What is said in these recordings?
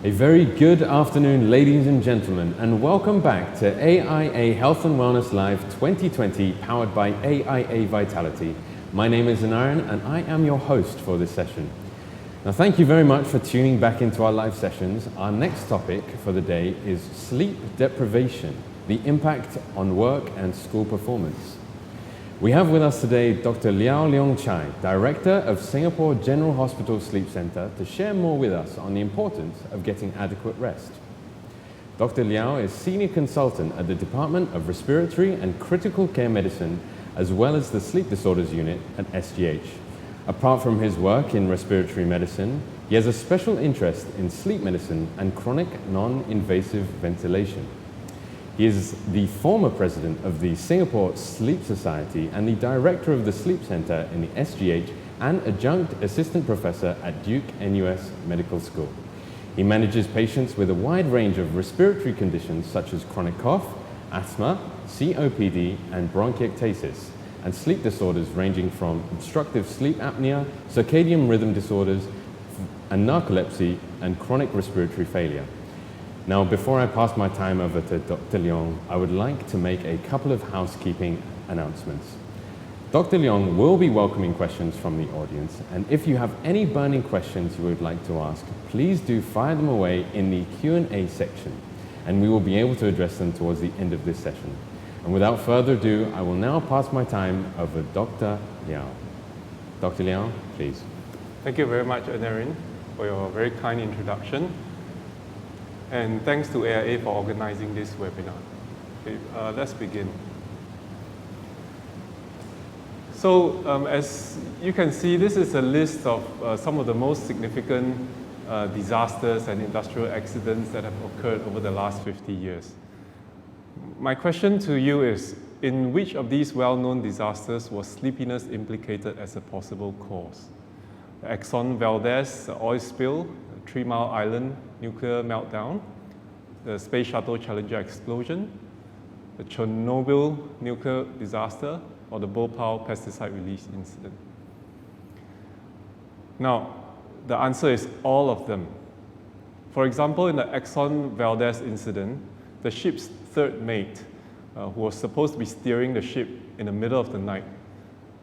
A very good afternoon, ladies and gentlemen, and welcome back to AIA Health and Wellness Live 2020, powered by AIA Vitality. My name is Anaran, and I am your host for this session. Now, thank you very much for tuning back into our live sessions. Our next topic for the day is sleep deprivation, the impact on work and school performance. We have with us today Dr. Liao Leong Chai, Director of Singapore General Hospital Sleep Centre, to share more with us on the importance of getting adequate rest. Dr. Liao is Senior Consultant at the Department of Respiratory and Critical Care Medicine, as well as the Sleep Disorders Unit at SGH. Apart from his work in respiratory medicine, he has a special interest in sleep medicine and chronic non-invasive ventilation. He is the former president of the Singapore Sleep Society and the director of the Sleep Centre in the SGH and adjunct assistant professor at Duke NUS Medical School. He manages patients with a wide range of respiratory conditions such as chronic cough, asthma, COPD and bronchiectasis, and sleep disorders ranging from obstructive sleep apnea, circadian rhythm disorders, and narcolepsy and chronic respiratory failure. Now, before I pass my time over to Dr. Leong, I would like to make a couple of housekeeping announcements. Dr. Leong will be welcoming questions from the audience, and if you have any burning questions you would like to ask, please do fire them away in the Q&A section, and we will be able to address them towards the end of this session. And without further ado, I will now pass my time over to Dr. Liao. Dr. Liao, please. Thank you very much, Anarin, for your very kind introduction. And thanks to AIA for organizing this webinar. Okay, let's begin. So as you can see, this is a list of some of the most significant disasters and industrial accidents that have occurred over the last 50 years. My question to you is, in which of these well-known disasters was sleepiness implicated as a possible cause? The Exxon Valdez oil spill, the 3 Mile Island nuclear meltdown, the Space Shuttle Challenger explosion, the Chernobyl nuclear disaster, or the Bhopal pesticide release incident? Now, the answer is all of them. For example, in the Exxon Valdez incident, the ship's third mate, who was supposed to be steering the ship in the middle of the night,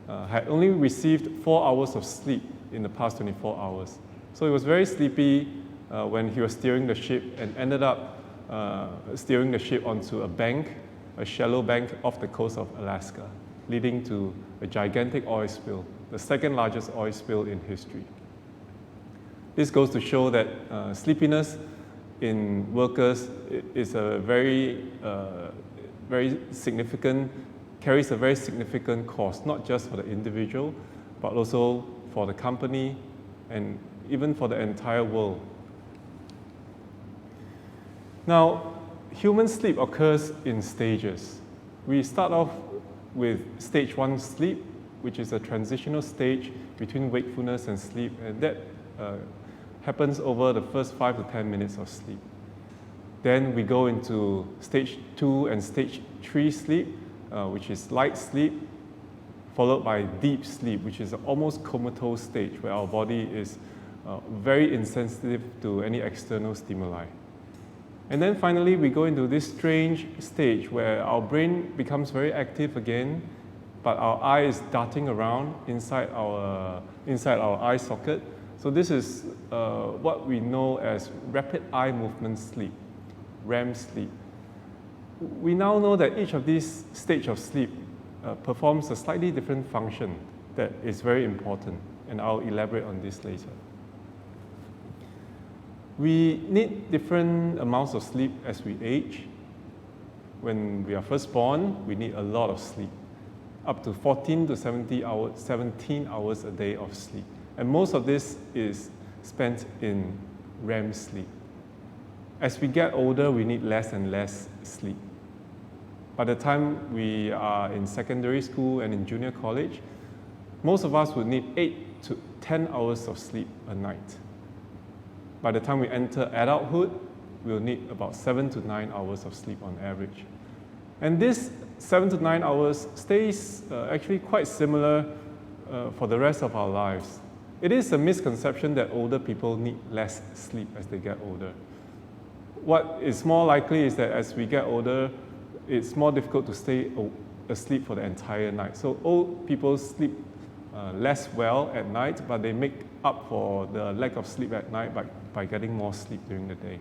had only received 4 hours of sleep in the past 24 hours. So he was very sleepy when he was steering the ship and ended up steering the ship onto a bank, a shallow bank off the coast of Alaska, leading to a gigantic oil spill, the second largest oil spill in history. This goes to show that sleepiness in workers is a very significant, carries a very significant cost, not just for the individual, but also for the company and even for the entire world. Now, human sleep occurs in stages. We start off with stage 1 sleep, which is a transitional stage between wakefulness and sleep, and that happens over the first 5 to 10 minutes of sleep. Then we go into stage 2 and stage 3 sleep, which is light sleep, followed by deep sleep, which is an almost comatose stage where our body is very insensitive to any external stimuli. And then finally, we go into this strange stage where our brain becomes very active again, but our eye is darting around inside our eye socket. So this is what we know as rapid eye movement sleep, REM sleep. We now know that each of these stages of sleep performs a slightly different function that is very important, and I'll elaborate on this later. We need different amounts of sleep as we age. When we are first born, we need a lot of sleep, up to 14 to 17 hours a day of sleep. And most of this is spent in REM sleep. As we get older, we need less and less sleep. By the time we are in secondary school and in junior college, most of us would need 8 to 10 hours of sleep a night. By the time we enter adulthood, we'll need about 7 to 9 hours of sleep on average. And this 7 to 9 hours stays actually quite similar for the rest of our lives. It is a misconception that older people need less sleep as they get older. What is more likely is that as we get older, it's more difficult to stay asleep for the entire night. So old people sleep less well at night, but they make up for the lack of sleep at night by getting more sleep during the day.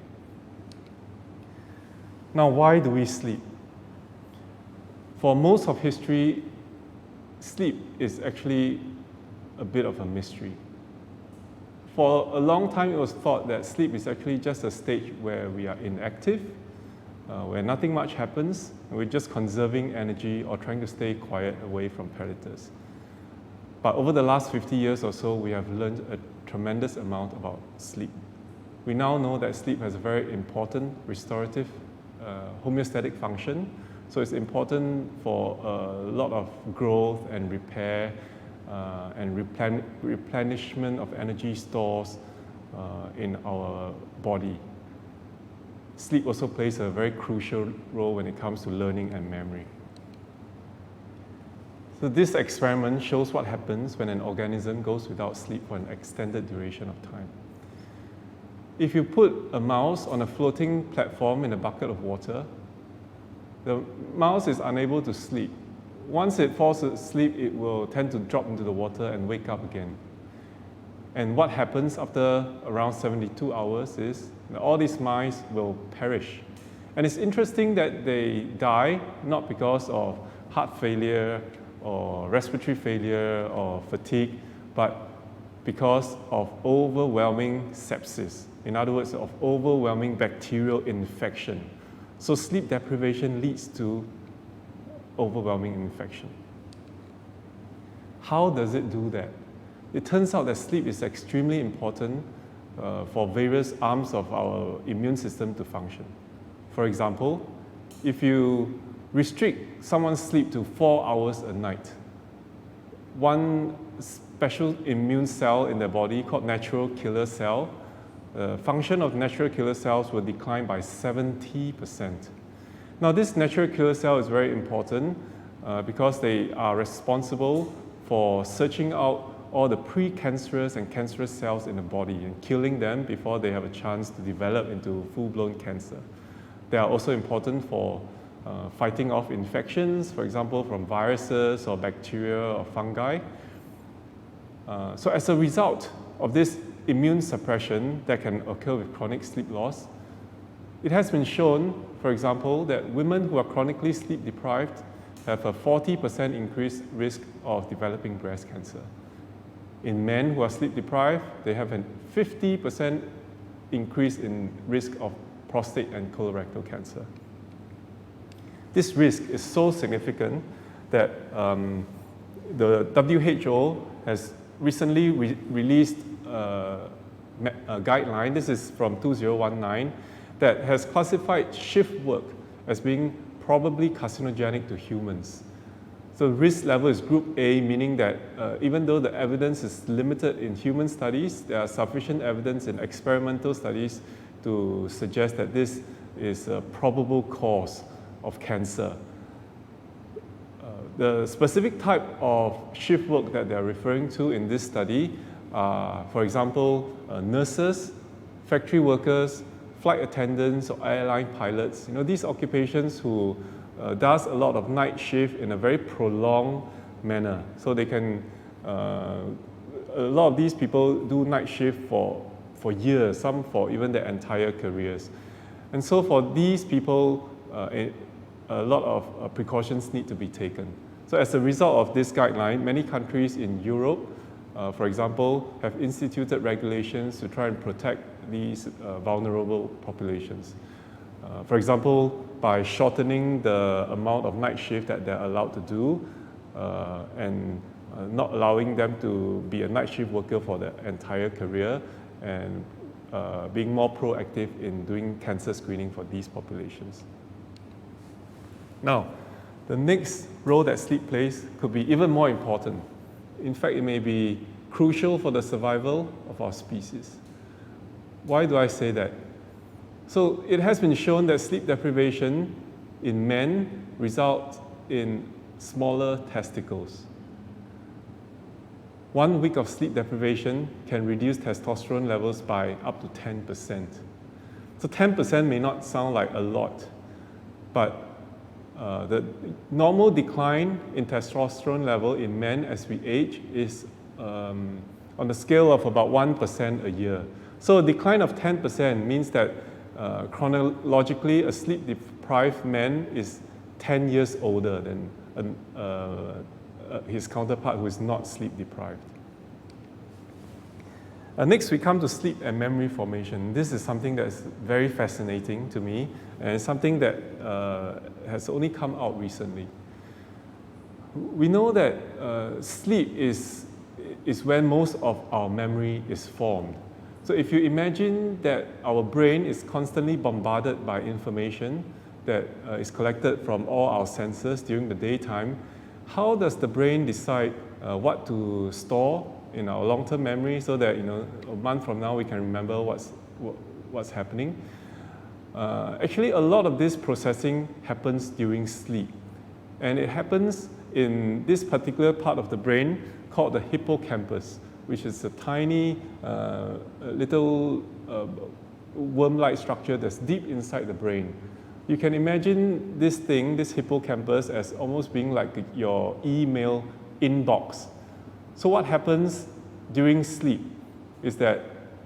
Now, why do we sleep? For most of history, sleep is actually a bit of a mystery. For a long time, it was thought that sleep is actually just a stage where we are inactive, where nothing much happens, and we're just conserving energy or trying to stay quiet away from predators. But over the last 50 years or so, we have learned a tremendous amount about sleep. We now know that sleep has a very important restorative, homeostatic function. So it's important for a lot of growth and repair and replenishment of energy stores in our body. Sleep also plays a very crucial role when it comes to learning and memory. So this experiment shows what happens when an organism goes without sleep for an extended duration of time. If you put a mouse on a floating platform in a bucket of water, the mouse is unable to sleep. Once it falls asleep, it will tend to drop into the water and wake up again. And what happens after around 72 hours is that all these mice will perish. And it's interesting that they die not because of heart failure or respiratory failure or fatigue, but because of overwhelming sepsis. In other words, of overwhelming bacterial infection. So sleep deprivation leads to overwhelming infection. How does it do that? It turns out that sleep is extremely important for various arms of our immune system to function. For example, if you restrict someone's sleep to 4 hours a night, one special immune cell in the body called natural killer cell, the function of natural killer cells will decline by 70%. Now, this natural killer cell is very important because they are responsible for searching out all the precancerous and cancerous cells in the body and killing them before they have a chance to develop into full-blown cancer. They are also important for fighting off infections, for example, from viruses or bacteria or fungi. So as a result of this immune suppression that can occur with chronic sleep loss, it has been shown, for example, that women who are chronically sleep deprived have a 40% increased risk of developing breast cancer. In men who are sleep deprived, they have a 50% increase in risk of prostate and colorectal cancer. This risk is so significant that the WHO has recently released a guideline, this is from 2019, that has classified shift work as being probably carcinogenic to humans. So risk level is group A, meaning that even though the evidence is limited in human studies, there are sufficient evidence in experimental studies to suggest that this is a probable cause of cancer. The specific type of shift work that they're referring to in this study are, for example, nurses, factory workers, flight attendants, or airline pilots. These occupations who does a lot of night shift in a very prolonged manner. So they can, a lot of these people do night shift for years, some for even their entire careers. And so for these people, a lot of precautions need to be taken. So as a result of this guideline, many countries in Europe, for example, have instituted regulations to try and protect these vulnerable populations. For example, by shortening the amount of night shift that they're allowed to do and not allowing them to be a night shift worker for their entire career and being more proactive in doing cancer screening for these populations. Now, the next role that sleep plays could be even more important. In fact, it may be crucial for the survival of our species. Why do I say that? So it has been shown that sleep deprivation in men results in smaller testicles. 1 week of sleep deprivation can reduce testosterone levels by up to 10%. So 10% may not sound like a lot, but the normal decline in testosterone level in men as we age is on the scale of about 1% a year. So a decline of 10% means that chronologically, a sleep-deprived man is 10 years older than his counterpart who is not sleep-deprived. Next, we come to sleep and memory formation. This is something that's very fascinating to me, and it's something that has only come out recently. We know that sleep is when most of our memory is formed. So if you imagine that our brain is constantly bombarded by information that is collected from all our senses during the daytime, how does the brain decide what to store in our long-term memory so that a month from now we can remember what's happening? Actually, a lot of this processing happens during sleep, and it happens in this particular part of the brain called the hippocampus, which is a tiny little worm-like structure that's deep inside the brain. You can imagine this thing, this hippocampus, as almost being like your email inbox. So what happens during sleep is that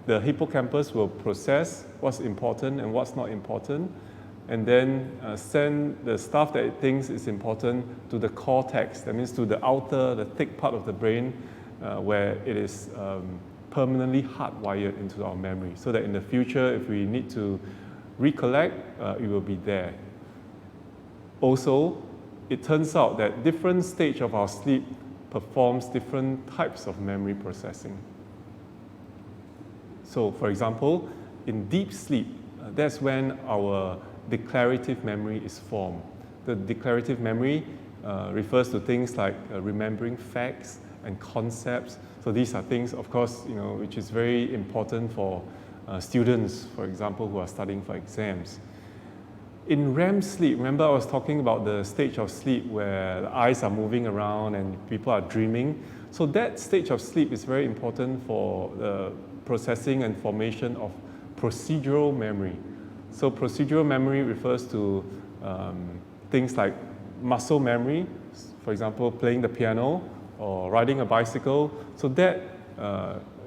the hippocampus will process what's important and what's not important, and then send the stuff that it thinks is important to the cortex, that means to the outer, the thick part of the brain, where it is permanently hardwired into our memory, so that in the future, if we need to recollect, it will be there. Also, it turns out that different stage of our sleep performs different types of memory processing. So for example, in deep sleep, that's when our declarative memory is formed. The declarative memory refers to things like remembering facts and concepts. So these are things, of course, which is very important for students, for example, who are studying for exams. In REM sleep, remember I was talking about the stage of sleep where the eyes are moving around and people are dreaming. So that stage of sleep is very important for the processing and formation of procedural memory. So procedural memory refers to things like muscle memory, for example, playing the piano or riding a bicycle. So that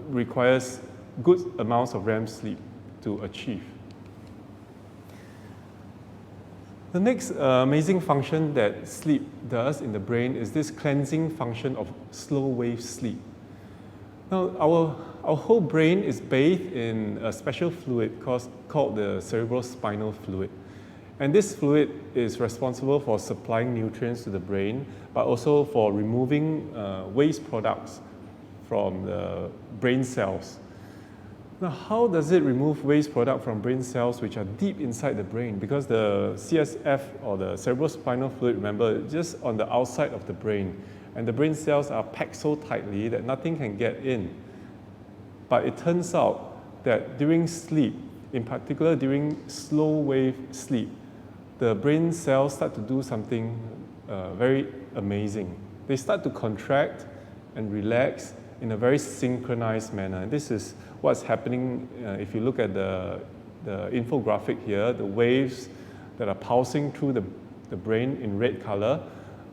requires good amounts of REM sleep to achieve. The next amazing function that sleep does in the brain is this cleansing function of slow wave sleep. Now, our whole brain is bathed in a special fluid called the cerebrospinal fluid. And this fluid is responsible for supplying nutrients to the brain, but also for removing waste products from the brain cells. Now, how does it remove waste product from brain cells which are deep inside the brain? Because the CSF, or the cerebrospinal fluid, remember, just on the outside of the brain. And the brain cells are packed so tightly that nothing can get in. But it turns out that during sleep, in particular during slow wave sleep, the brain cells start to do something very amazing. They start to contract and relax in a very synchronized manner. And this is what's happening if you look at the infographic here, the waves that are pulsing through the brain in red color.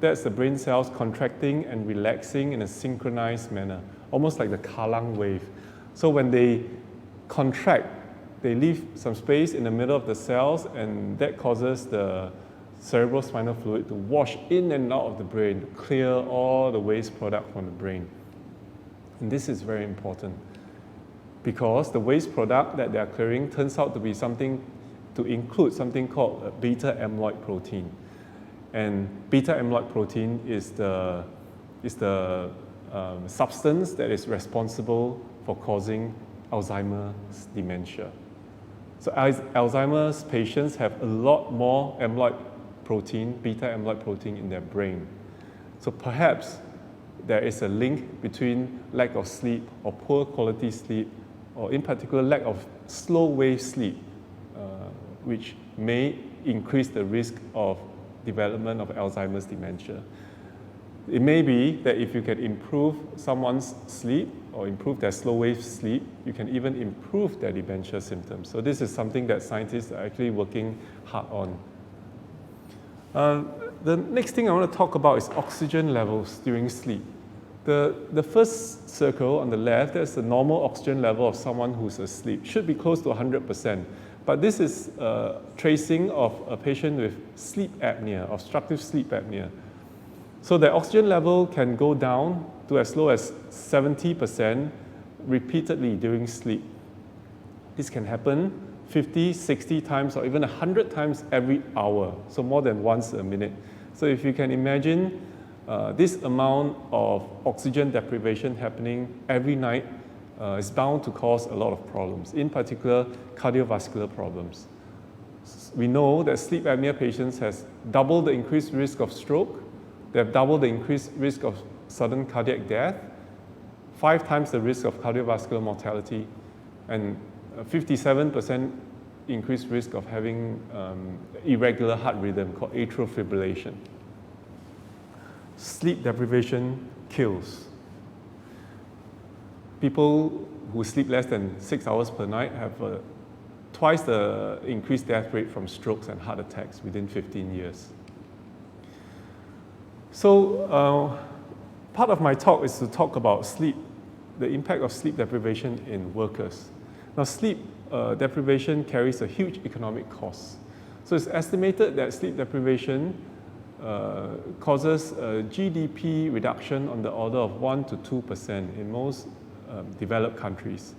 That's the brain cells contracting and relaxing in a synchronized manner, almost like the Kallang wave. So when they contract, they leave some space in the middle of the cells, and that causes the cerebrospinal fluid to wash in and out of the brain, to clear all the waste product from the brain. And this is very important because the waste product that they are clearing turns out to be include something called beta amyloid protein. And beta amyloid protein is the substance that is responsible for causing Alzheimer's dementia. So Alzheimer's patients have a lot more amyloid protein, beta amyloid protein in their brain. So perhaps there is a link between lack of sleep or poor quality sleep, or in particular lack of slow wave sleep, which may increase the risk of development of Alzheimer's dementia. It may be that if you can improve someone's sleep or improve their slow wave sleep, you can even improve their dementia symptoms. So this is something that scientists are actually working hard on. The next thing I want to talk about is oxygen levels during sleep. The first circle on the left, that's the normal oxygen level of someone who's asleep. Should be close to 100%. But this is tracing of a patient with sleep apnea, obstructive sleep apnea. So the oxygen level can go down to as low as 70% repeatedly during sleep. This can happen 50, 60 times, or even 100 times every hour, so more than once a minute. So if you can imagine this amount of oxygen deprivation happening every night is bound to cause a lot of problems, in particular cardiovascular problems. We know that sleep apnea patients has double the increased risk of stroke, they have double the increased risk of sudden cardiac death, 5 times the risk of cardiovascular mortality, and 57% increased risk of having irregular heart rhythm called atrial fibrillation. Sleep deprivation kills. People who sleep less than 6 hours per night have twice the increased death rate from strokes and heart attacks within 15 years. So part of my talk is to talk about sleep, the impact of sleep deprivation in workers. Now, sleep deprivation carries a huge economic cost. So it's estimated that sleep deprivation causes a GDP reduction on the order of 1 to 2% in most developed countries.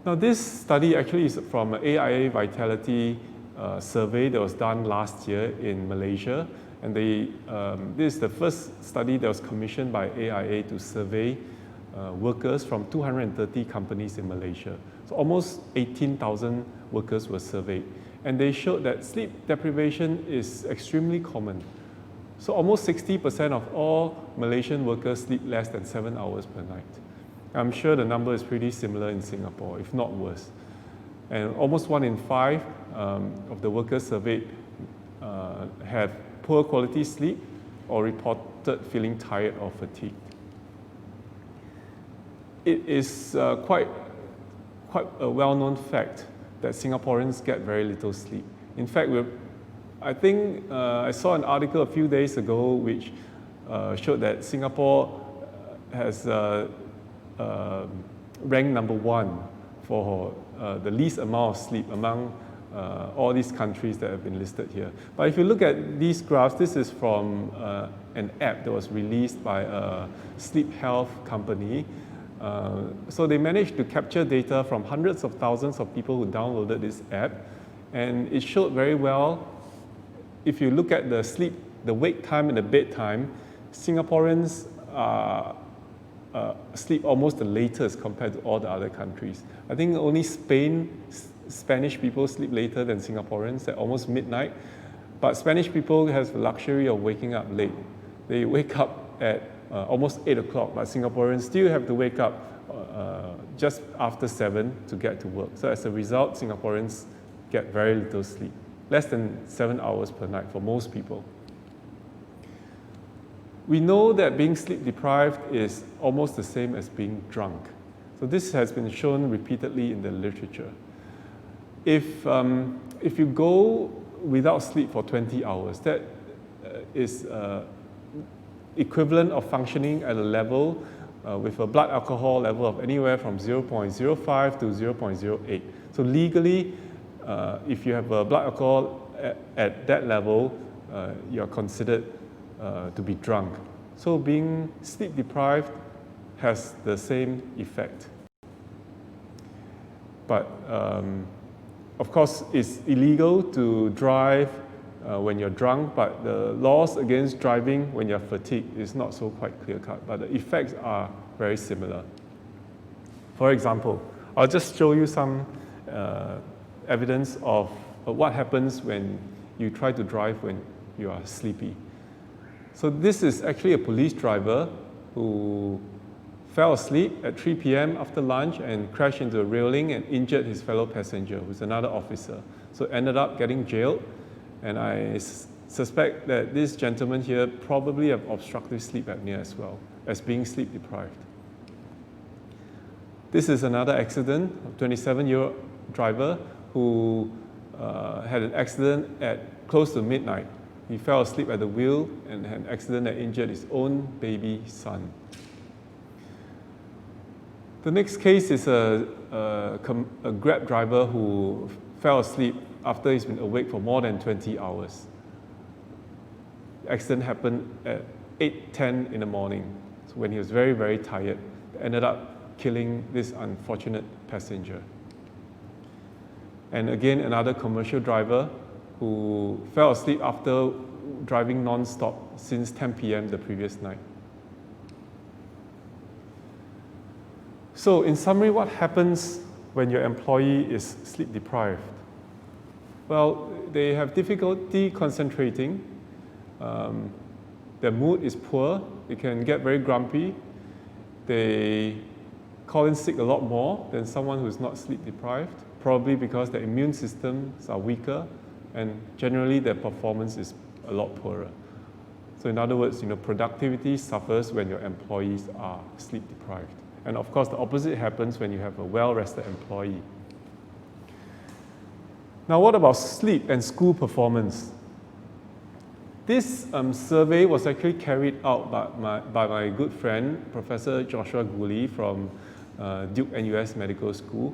Now, this study actually is from an AIA Vitality survey that was done last year in Malaysia. And this is the first study that was commissioned by AIA to survey workers from 230 companies in Malaysia. So almost 18,000 workers were surveyed. And they showed that sleep deprivation is extremely common. So almost 60% of all Malaysian workers sleep less than 7 hours per night. I'm sure the number is pretty similar in Singapore, if not worse. And almost 1 in 5 of the workers surveyed have poor quality sleep or reported feeling tired or fatigued. It is quite a well-known fact that Singaporeans get very little sleep. In fact, I think I saw an article a few days ago which showed that Singapore has ranked number 1 for the least amount of sleep among all these countries that have been listed here. But if you look at these graphs, this is from an app that was released by a sleep health company. So they managed to capture data from hundreds of thousands of people who downloaded this app, and it showed very well, if you look at the wake time and the bedtime, Singaporeans sleep almost the latest compared to all the other countries. I think only Spanish people sleep later than Singaporeans at almost midnight, but Spanish people have the luxury of waking up late. They wake up at almost 8 o'clock, but Singaporeans still have to wake up just after 7 to get to work. So as a result, Singaporeans get very little sleep, less than 7 hours per night for most people. We know that being sleep deprived is almost the same as being drunk. So this has been shown repeatedly in the literature. If you go without sleep for 20 hours, that is equivalent of functioning at a level with a blood alcohol level of anywhere from 0.05 to 0.08. So legally, if you have a blood alcohol at that level, you are considered to be drunk. So being sleep deprived has the same effect. But of course, it's illegal to drive when you're drunk, but the laws against driving when you're fatigued is not so quite clear-cut, but the effects are very similar. For example, I'll just show you some evidence of what happens when you try to drive when you are sleepy. So this is actually a police driver who fell asleep at 3 p.m. after lunch and crashed into a railing and injured his fellow passenger, who's another officer. So ended up getting jailed, and I suspect that this gentleman here probably have obstructive sleep apnea as well, as being sleep deprived. This is another accident, a 27-year-old driver who had an accident at close to midnight. He fell asleep at the wheel and had an accident that injured his own baby son. The next case is a Grab driver who fell asleep after he's been awake for more than 20 hours. The accident happened at 8:10 in the morning, so when he was very, very tired. Ended up killing this unfortunate passenger. And again, another commercial driver who fell asleep after driving non-stop since 10 p.m. the previous night. So in summary, what happens when your employee is sleep deprived? Well, they have difficulty concentrating, their mood is poor, they can get very grumpy, they call in sick a lot more than someone who is not sleep deprived, probably because their immune systems are weaker and generally their performance is a lot poorer. So in other words, productivity suffers when your employees are sleep deprived. And of course, the opposite happens when you have a well-rested employee. Now, what about sleep and school performance? This survey was actually carried out by my good friend, Professor Joshua Gooley from Duke NUS Medical School.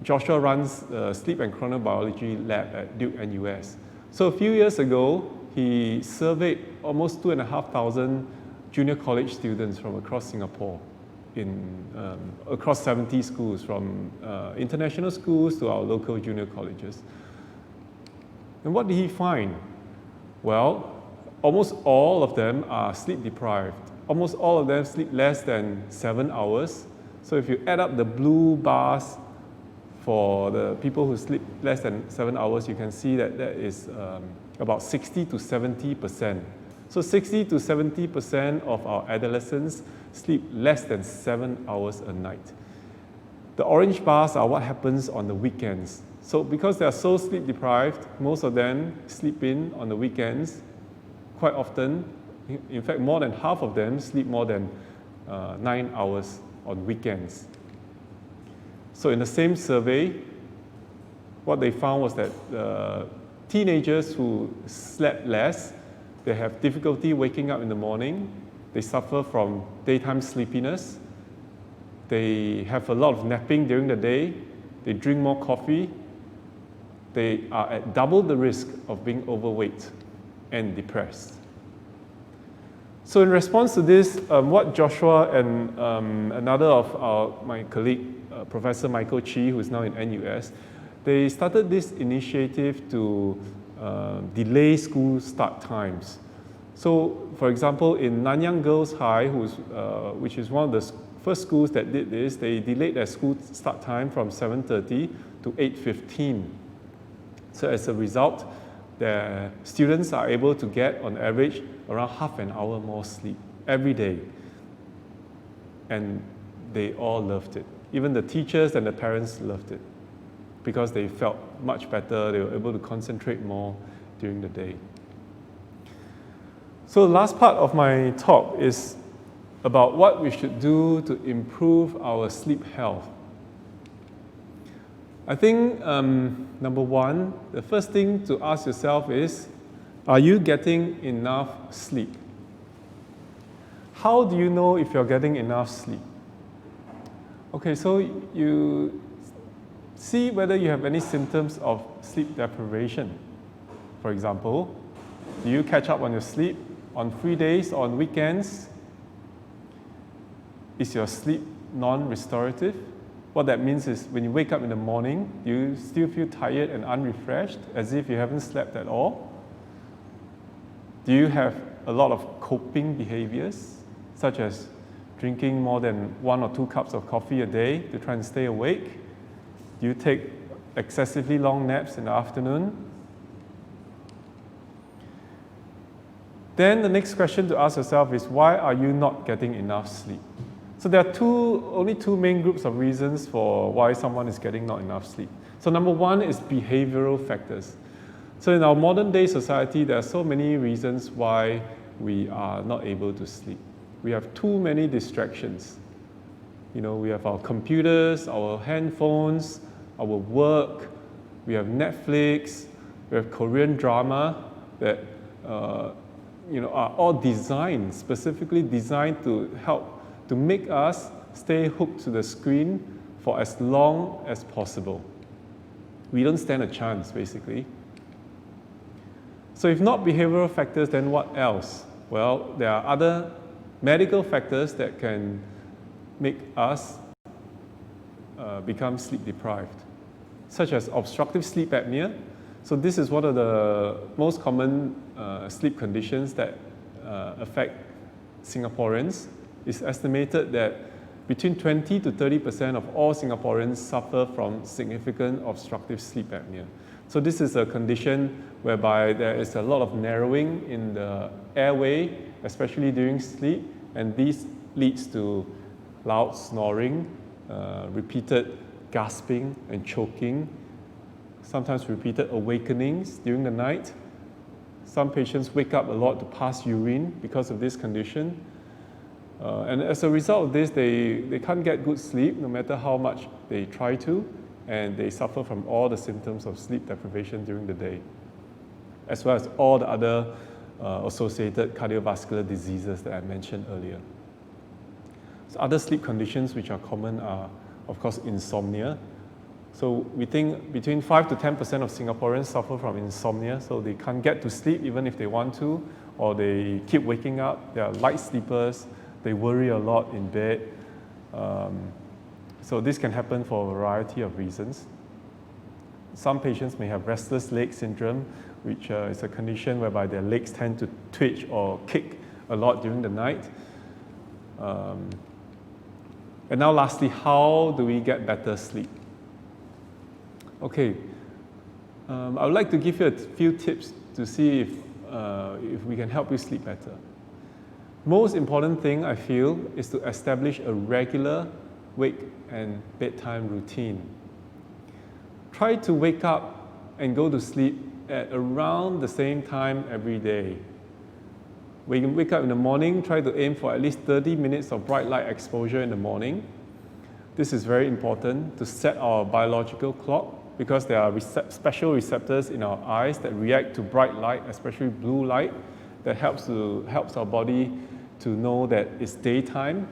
Joshua runs the Sleep and Chronobiology lab at Duke NUS. So a few years ago, he surveyed almost 2,500 junior college students from across Singapore, across 70 schools, from international schools to our local junior colleges. And what did he find? Well, almost all of them are sleep deprived almost all of them sleep less than 7 hours. So if you add up the blue bars for the people who sleep less than 7 hours, you can see that that is about 60 to 70%. So 60 to 70% of our adolescents sleep less than 7 hours a night. The orange bars are what happens on the weekends. So because they are so sleep deprived, most of them sleep in on the weekends quite often. In fact, more than half of them sleep more than 9 hours on weekends. So in the same survey, what they found was that teenagers who slept less, they have difficulty waking up in the morning, they suffer from daytime sleepiness, they have a lot of napping during the day, they drink more coffee, they are at double the risk of being overweight and depressed. So in response to this, what Joshua and another of my colleague, Professor Michael Chi, who is now in NUS, they started this initiative to delay school start times. So, for example, in Nanyang Girls High, which is one of the first schools that did this, they delayed their school start time from 7:30 to 8:15. So as a result, the students are able to get, on average, around half an hour more sleep every day. And they all loved it. Even the teachers and the parents loved it because they felt much better, they were able to concentrate more during the day. So the last part of my talk is about what we should do to improve our sleep health. I think, number one, the first thing to ask yourself is, are you getting enough sleep? How do you know if you're getting enough sleep? Okay, so you see whether you have any symptoms of sleep deprivation. For example, do you catch up on your sleep on free days or on weekends? Is your sleep non-restorative? What that means is when you wake up in the morning, do you still feel tired and unrefreshed, as if you haven't slept at all? Do you have a lot of coping behaviors, such as drinking more than 1 or 2 cups of coffee a day to try and stay awake? Do you take excessively long naps in the afternoon? Then the next question to ask yourself is, why are you not getting enough sleep? So there are only two main groups of reasons for why someone is getting not enough sleep. So number one is behavioral factors. So in our modern day society, there are so many reasons why we are not able to sleep. We have too many distractions. You know, we have our computers, our handphones, our work, we have Netflix, we have Korean drama that are all specifically designed to help to make us stay hooked to the screen for as long as possible. We don't stand a chance, basically. So if not behavioral factors, then what else? Well, there are other medical factors that can make us become sleep deprived, such as obstructive sleep apnea. So this is one of the most common sleep conditions that affect Singaporeans. It's estimated that between 20 to 30% of all Singaporeans suffer from significant obstructive sleep apnea. So this is a condition whereby there is a lot of narrowing in the airway, especially during sleep, and this leads to loud snoring, repeated gasping and choking, sometimes repeated awakenings during the night. Some patients wake up a lot to pass urine because of this condition. And as a result of this, they can't get good sleep no matter how much they try to, and they suffer from all the symptoms of sleep deprivation during the day, as well as all the other associated cardiovascular diseases that I mentioned earlier. So other sleep conditions which are common are, of course, insomnia. So we think between 5 to 10% of Singaporeans suffer from insomnia, so they can't get to sleep even if they want to, or they keep waking up. They are light sleepers. They worry a lot in bed. So this can happen for a variety of reasons. Some patients may have restless leg syndrome, which is a condition whereby their legs tend to twitch or kick a lot during the night. And now lastly, how do we get better sleep? Okay, I would like to give you a few tips to see if we can help you sleep better. Most important thing I feel is to establish a regular wake and bedtime routine. Try to wake up and go to sleep at around the same time every day. When you wake up in the morning, try to aim for at least 30 minutes of bright light exposure in the morning. This is very important to set our biological clock because there are special receptors in our eyes that react to bright light, especially blue light, that helps our body to know that it's daytime.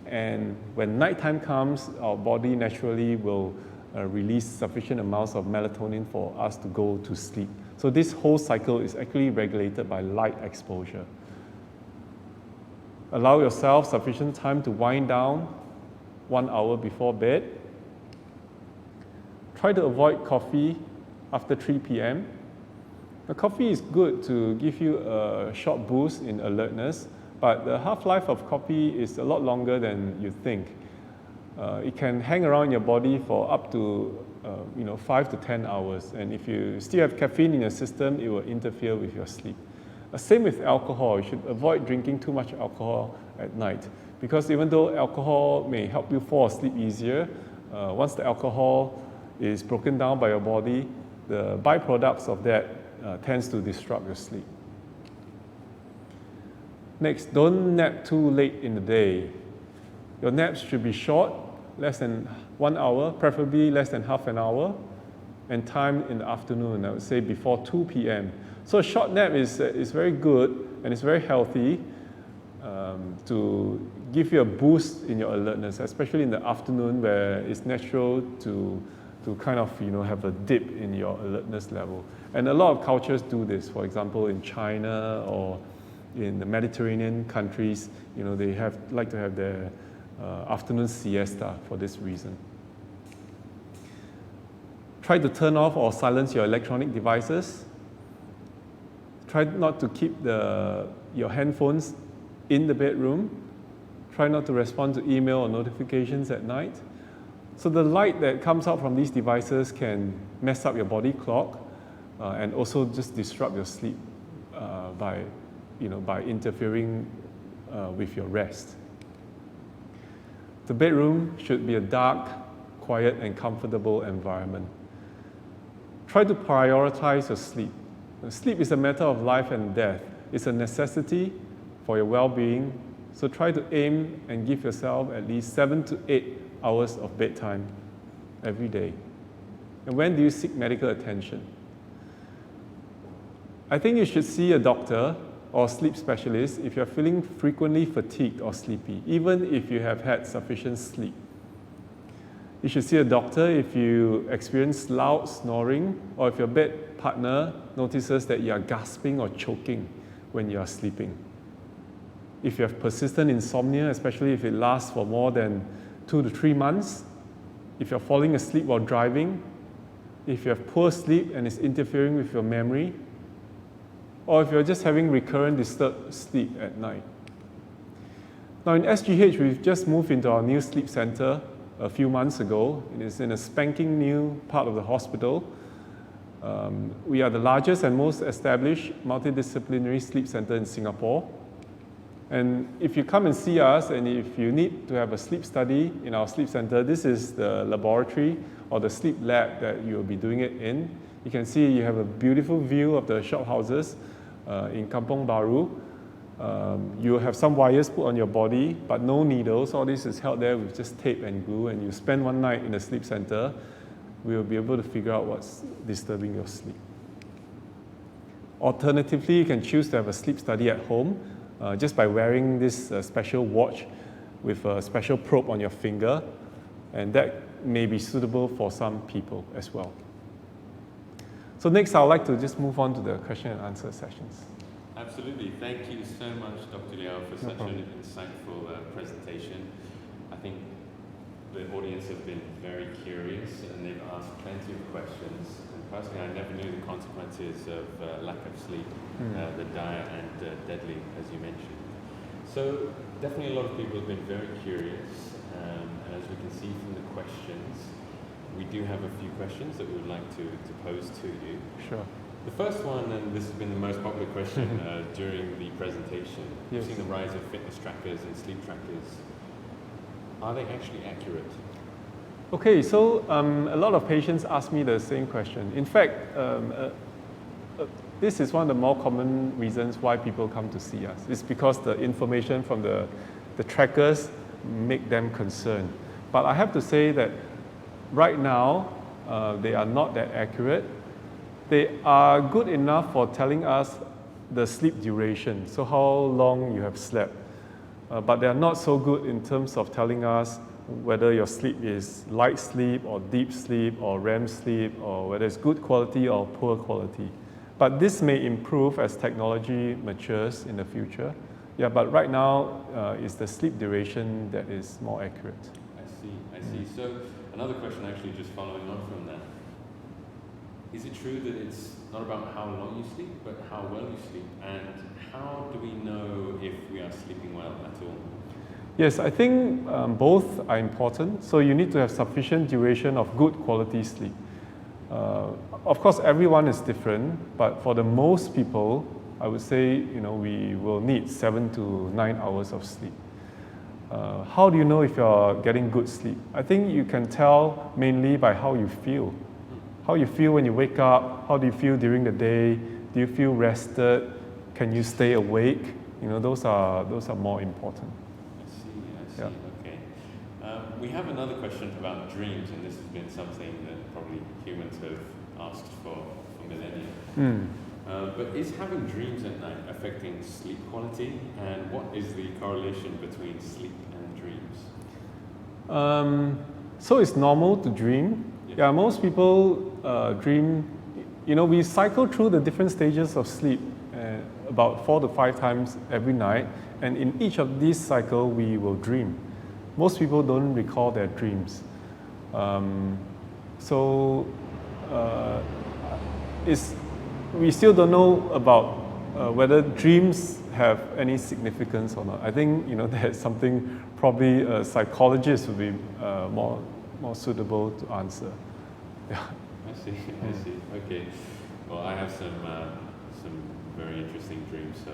And when nighttime comes, our body naturally will release sufficient amounts of melatonin for us to go to sleep. So this whole cycle is actually regulated by light exposure. Allow yourself sufficient time to wind down 1 hour before bed. Try to avoid coffee after 3 p.m. Now, coffee is good to give you a short boost in alertness, but the half-life of coffee is a lot longer than you think. It can hang around your body for up to 5 to 10 hours, and if you still have caffeine in your system, it will interfere with your sleep. Same with alcohol. You should avoid drinking too much alcohol at night, because even though alcohol may help you fall asleep easier, once the alcohol is broken down by your body, the byproducts of that tends to disrupt your sleep. Next, don't nap too late in the day. Your naps should be short, less than 1 hour, preferably less than half an hour, and time in the afternoon, I would say before 2 p.m. So a short nap is very good and it's very healthy to give you a boost in your alertness, especially in the afternoon where it's natural to kind of have a dip in your alertness level. And a lot of cultures do this. For example, in China or in the Mediterranean countries, they like to have their afternoon siesta for this reason. Try to turn off or silence your electronic devices. Try not to keep your handphones in the bedroom. Try not to respond to email or notifications at night. So the light that comes out from these devices can mess up your body clock and also just disrupt your sleep by interfering with your rest. The bedroom should be a dark, quiet, and comfortable environment. Try to prioritize your sleep. Sleep is a matter of life and death. It's a necessity for your well-being. So try to aim and give yourself at least 7 to 8 hours of bedtime every day. And when do you seek medical attention? I think you should see a doctor or sleep specialist if you're feeling frequently fatigued or sleepy, even if you have had sufficient sleep. You should see a doctor if you experience loud snoring or if your bed partner notices that you are gasping or choking when you are sleeping. If you have persistent insomnia, especially if it lasts for more than 2 to 3 months, if you're falling asleep while driving, if you have poor sleep and it's interfering with your memory, or if you're just having recurrent disturbed sleep at night. Now in SGH, we've just moved into our new sleep center a few months ago. It is in a spanking new part of the hospital. We are the largest and most established multidisciplinary sleep center in Singapore. And if you come and see us, and if you need to have a sleep study in our sleep center, this is the laboratory or the sleep lab that you will be doing it in. You can see you have a beautiful view of the shophouses in Kampong Baru. You have some wires put on your body, but no needles. All this is held there with just tape and glue, and you spend 1 night in the sleep center, we will be able to figure out what's disturbing your sleep. Alternatively, you can choose to have a sleep study at home just by wearing this special watch with a special probe on your finger, and that may be suitable for some people as well. So next, I'd like to just move on to the question and answer sessions. Absolutely. Thank you so much, Dr. Liao, for such an insightful presentation. I think the audience have been very curious and they've asked plenty of questions. And personally, I never knew the consequences of lack of sleep, the dire and deadly, as you mentioned. So definitely a lot of people have been very curious, and as we can see from the questions, we do have a few questions that we would like to pose to you. Sure. The first one, and this has been the most popular question during the presentation, Yes. we've seen the rise of fitness trackers and sleep trackers. Are they actually accurate? Okay, so a lot of patients ask me the same question. In fact, this is one of the more common reasons why people come to see us. It's because the information from the trackers make them concerned. But I have to say that right now, they are not that accurate. They are good enough for telling us the sleep duration, so how long you have slept. But they are not so good in terms of telling us whether your sleep is light sleep or deep sleep or REM sleep, or whether it's good quality or poor quality. But this may improve as technology matures in the future. Yeah, but right now, it's the sleep duration that is more accurate. I see. So another question actually just following on from that. Is it true that it's not about how long you sleep, but how well you sleep? And how do we know if we are sleeping well at all? Yes, I think both are important. So you need to have sufficient duration of good quality sleep. Of course, everyone is different, but for the most people, I would say we will need 7 to 9 hours of sleep. How do you know if you're getting good sleep? I think you can tell mainly by how you feel. How you feel when you wake up, how do you feel during the day, do you feel rested, can you stay awake? Those are more important. I see, okay. We have another question about dreams, and this has been something that probably humans have asked for millennia. But is having dreams at night affecting sleep quality, and what is the correlation between sleep and dreams? So it's normal to dream. Yes. Yeah, most people dream. We cycle through the different stages of sleep about 4 to 5 times every night, and in each of these cycles we will dream. Most people don't recall their dreams. We still don't know about whether dreams have any significance or not. I think that's something probably a psychologist would be more suitable to answer. Yeah. I see. Okay. Well, I have some very interesting dreams, so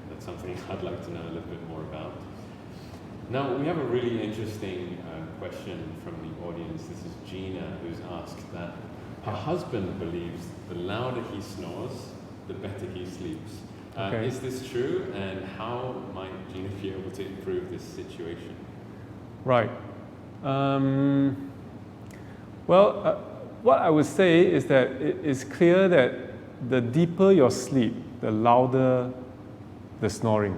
that's something I'd like to know a little bit more about. Now, we have a really interesting question from the audience. This is Gina, who's asked that her husband believes the louder he snores, the better he sleeps. Okay. Is this true, and how might Gina be able to improve this situation? Right. What I would say is that it is clear that the deeper your sleep, the louder the snoring.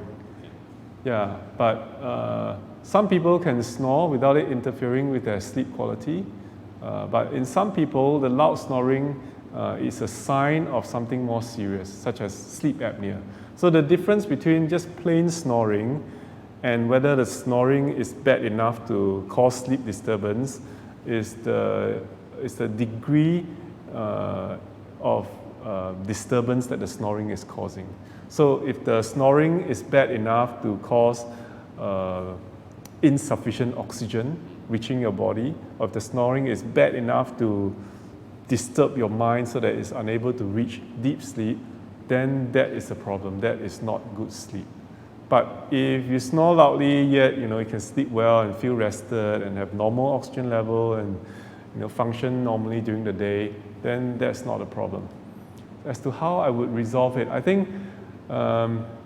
Yeah, but some people can snore without it interfering with their sleep quality. But in some people, the loud snoring is a sign of something more serious, such as sleep apnea. So the difference between just plain snoring and whether the snoring is bad enough to cause sleep disturbance is the degree of disturbance that the snoring is causing. So if the snoring is bad enough to cause insufficient oxygen reaching your body, or if the snoring is bad enough to disturb your mind so that it's unable to reach deep sleep, then that is a problem. That is not good sleep. But if you snore loudly, yet you can sleep well and feel rested and have normal oxygen level and function normally during the day, then that's not a problem. As to how I would resolve it, I think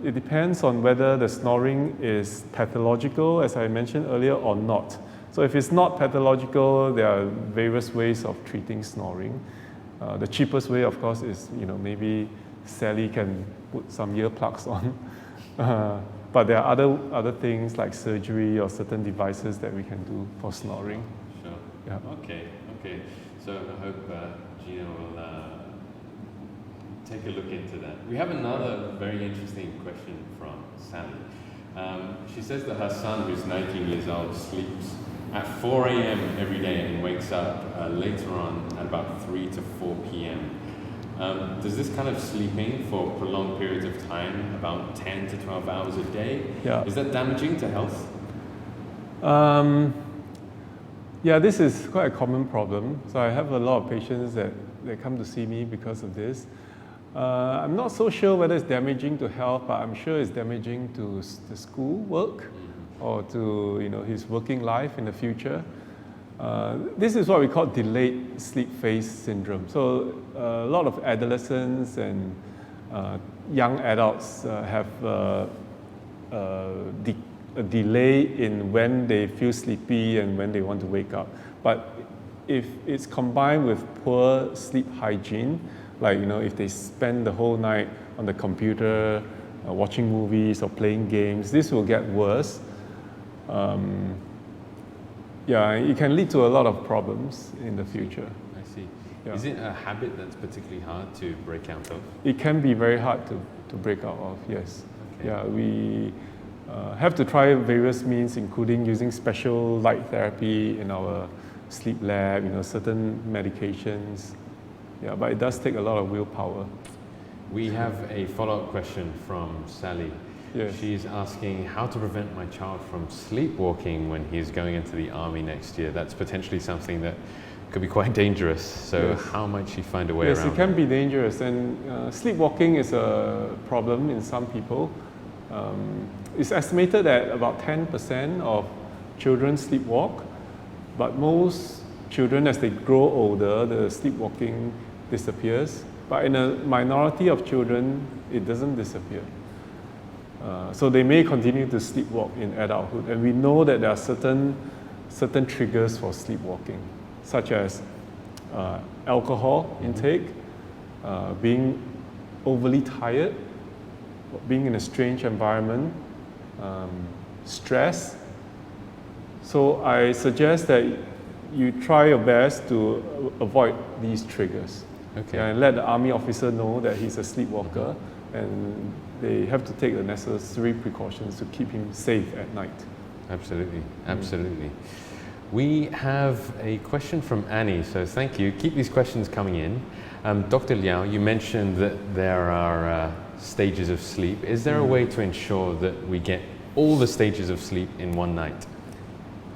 it depends on whether the snoring is pathological, as I mentioned earlier, or not. So if it's not pathological, there are various ways of treating snoring. The cheapest way, of course, is maybe Sally can put some earplugs on. But there are other things like surgery or certain devices that we can do for snoring. Sure. Yeah. Okay. So I hope Gina will take a look into that. We have another very interesting question from Sally. She says that her son, who's 19 years old, sleeps at 4 a.m. every day and wakes up later on at about 3 to 4 p.m. Does this kind of sleeping for prolonged periods of time, about 10 to 12 hours a day, is that damaging to health? Yeah, this is quite a common problem. So I have a lot of patients that they come to see me because of this. I'm not so sure whether it's damaging to health, but I'm sure it's damaging to the school work or to his working life in the future. This is what we call delayed sleep phase syndrome. So a lot of adolescents and young adults have a delay in when they feel sleepy and when they want to wake up. But if it's combined with poor sleep hygiene, like if they spend the whole night on the computer watching movies or playing games, this will get worse. Yeah, it can lead to a lot of problems in the future. I see. Yeah. Is it a habit that's particularly hard to break out of? It can be very hard to break out of, yes. Okay. Yeah, we have to try various means, including using special light therapy in our sleep lab, certain medications. Yeah, but it does take a lot of willpower. We have a follow-up question from Sally. Yes. She's asking how to prevent my child from sleepwalking when he's going into the army next year. That's potentially something that could be quite dangerous. So Yes. how might she find a way Yes, around it can that? be dangerous, and sleepwalking is a problem in some people. It's estimated that about 10% of children sleepwalk, but most children, as they grow older, the sleepwalking disappears. But in a minority of children, it doesn't disappear. So they may continue to sleepwalk in adulthood, and we know that there are certain triggers for sleepwalking, such as alcohol intake, being overly tired, being in a strange environment, stress. So I suggest that you try your best to avoid these triggers. Okay. And let the army officer know that he's a sleepwalker, and they have to take the necessary precautions to keep him safe at night. Absolutely, absolutely. We have a question from Annie, so thank you. Keep these questions coming in. Dr. Liao, you mentioned that there are stages of sleep. Is there a way to ensure that we get all the stages of sleep in one night?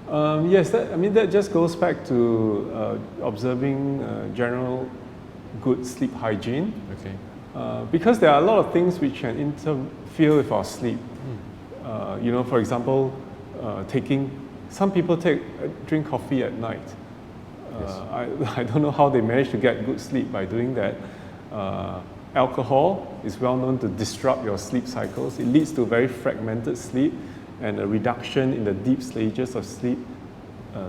Yes, that just goes back to observing general good sleep hygiene. Okay. Because there are a lot of things which can interfere with our sleep. For example, some people drink coffee at night. I don't know how they manage to get good sleep by doing that. Alcohol is well known to disrupt your sleep cycles. It leads to very fragmented sleep and a reduction in the deep stages of sleep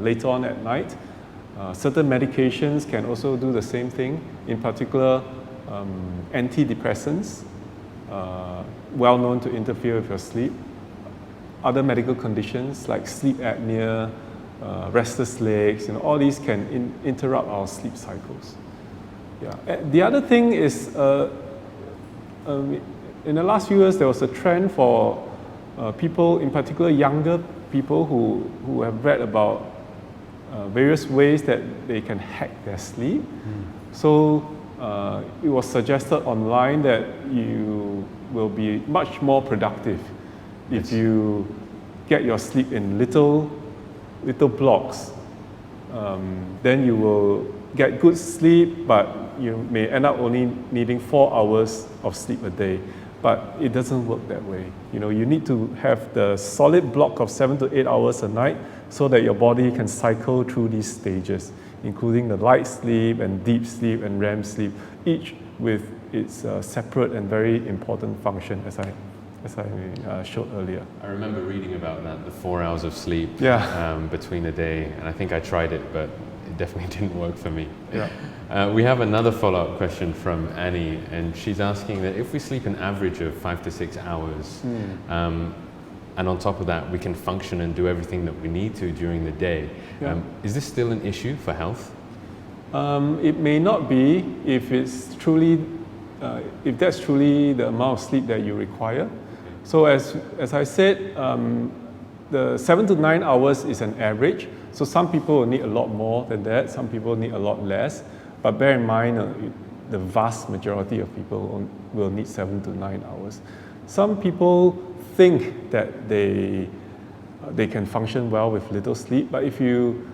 later on at night. Certain medications can also do the same thing, in particular antidepressants, well known to interfere with your sleep. Other medical conditions like sleep apnea, restless legs, all these can interrupt our sleep cycles. Yeah. The other thing is, in the last few years, there was a trend for people, in particular younger people who have read about various ways that they can hack their sleep. So it was suggested online that you will be much more productive if you get your sleep in little blocks. Then you will get good sleep, but you may end up only needing 4 hours of sleep a day. But it doesn't work that way. You need to have the solid block of 7 to 8 hours a night so that your body can cycle through these stages, including the light sleep and deep sleep and REM sleep, each with its separate and very important function, as I showed earlier. I remember reading about that, the 4 hours of sleep between a day, and I think I tried it, but it definitely didn't work for me. Yeah. We have another follow-up question from Annie, and she's asking that if we sleep an average of 5 to 6 hours, and on top of that we can function and do everything that we need to during the day, is this still an issue for health? It may not be if it's truly, if that's truly the amount of sleep that you require. So as I said, the 7 to 9 hours is an average. So some people will need a lot more than that. Some people need a lot less. But bear in mind, the vast majority of people will need 7 to 9 hours. Some people think that they can function well with little sleep, but if you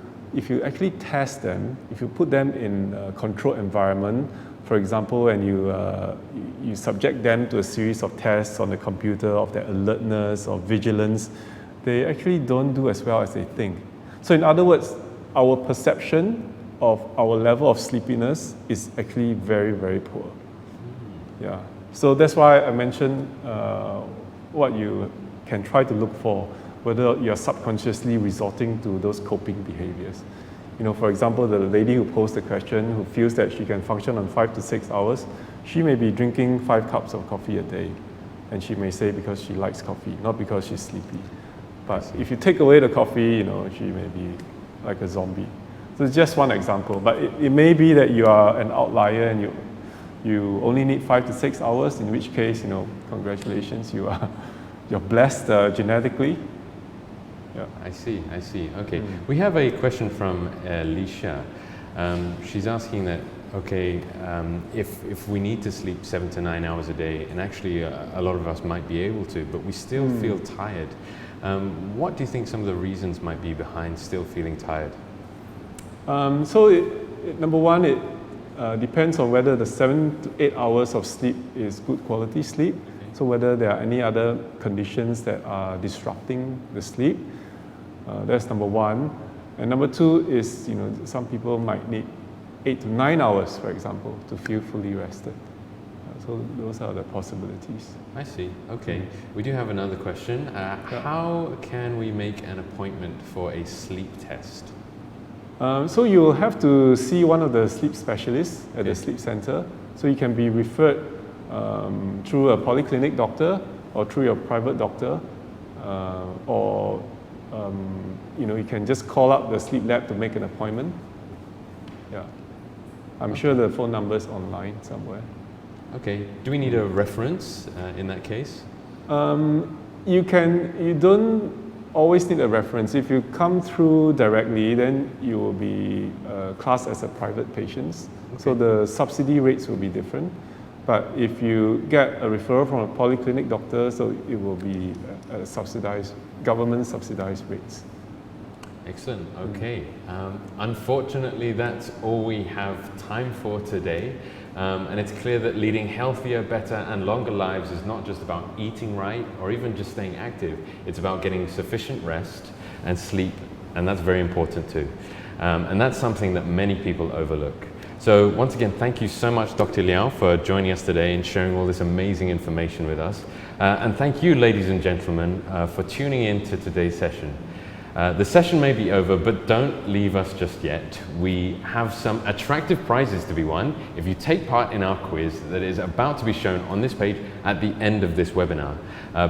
actually test them, if you put them in a controlled environment, for example, and you subject them to a series of tests on the computer of their alertness or vigilance, they actually don't do as well as they think. So in other words, our perception of our level of sleepiness is actually very, very poor. Yeah. So that's why I mentioned what you can try to look for, whether you're subconsciously resorting to those coping behaviors. For example, the lady who posed the question, who feels that she can function on 5 to 6 hours, she may be drinking 5 cups of coffee a day. And she may say because she likes coffee, not because she's sleepy. But if you take away the coffee, she may be like a zombie. So it's just one example. But it may be that you are an outlier and you only need 5 to 6 hours, in which case, congratulations, you're blessed genetically. Yeah. I see. Okay. We have a question from Alicia. She's asking that, okay, if we need to sleep 7 to 9 hours a day, and actually a lot of us might be able to, but we still feel tired. What do you think some of the reasons might be behind still feeling tired? Number one, it depends on whether the 7 to 8 hours of sleep is good quality sleep. So whether there are any other conditions that are disrupting the sleep. That's number one. And number two is, some people might need 8 to 9 hours, for example, to feel fully rested. So those are the possibilities. I see. Okay. We do have another question. How can we make an appointment for a sleep test? So you'll have to see one of the sleep specialists at the sleep center. So you can be referred through a polyclinic doctor or through your private doctor, or you can just call up the sleep lab to make an appointment. Yeah, I'm sure the phone number is online somewhere. Okay. Do we need a reference in that case? You don't always need a reference. If you come through directly, then you will be classed as a private patient. Okay. So the subsidy rates will be different. But if you get a referral from a polyclinic doctor, so it will be subsidized, government subsidized rates. Excellent. Okay. Unfortunately, that's all we have time for today. And it's clear that leading healthier, better, and longer lives is not just about eating right or even just staying active. It's about getting sufficient rest and sleep, and that's very important too. And that's something that many people overlook. So once again, thank you so much, Dr. Liao, for joining us today and sharing all this amazing information with us. And thank you, ladies and gentlemen, for tuning in to today's session. The session may be over, but don't leave us just yet. We have some attractive prizes to be won if you take part in our quiz that is about to be shown on this page at the end of this webinar.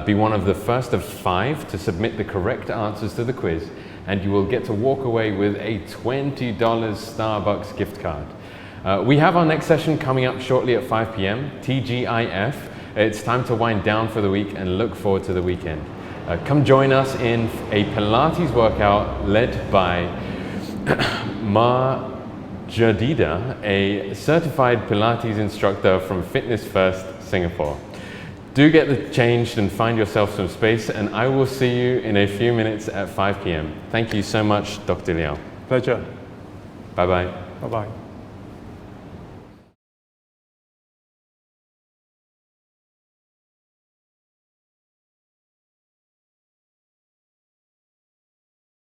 Be one of the first of 5 to submit the correct answers to the quiz, and you will get to walk away with a $20 Starbucks gift card. We have our next session coming up shortly at 5 p.m, TGIF. It's time to wind down for the week and look forward to the weekend. Come join us in a Pilates workout led by Ma Jadida, a certified Pilates instructor from Fitness First Singapore. Do get changed and find yourself some space, and I will see you in a few minutes at 5 p.m. Thank you so much, Dr. Liao. Pleasure. Bye-bye. Bye-bye.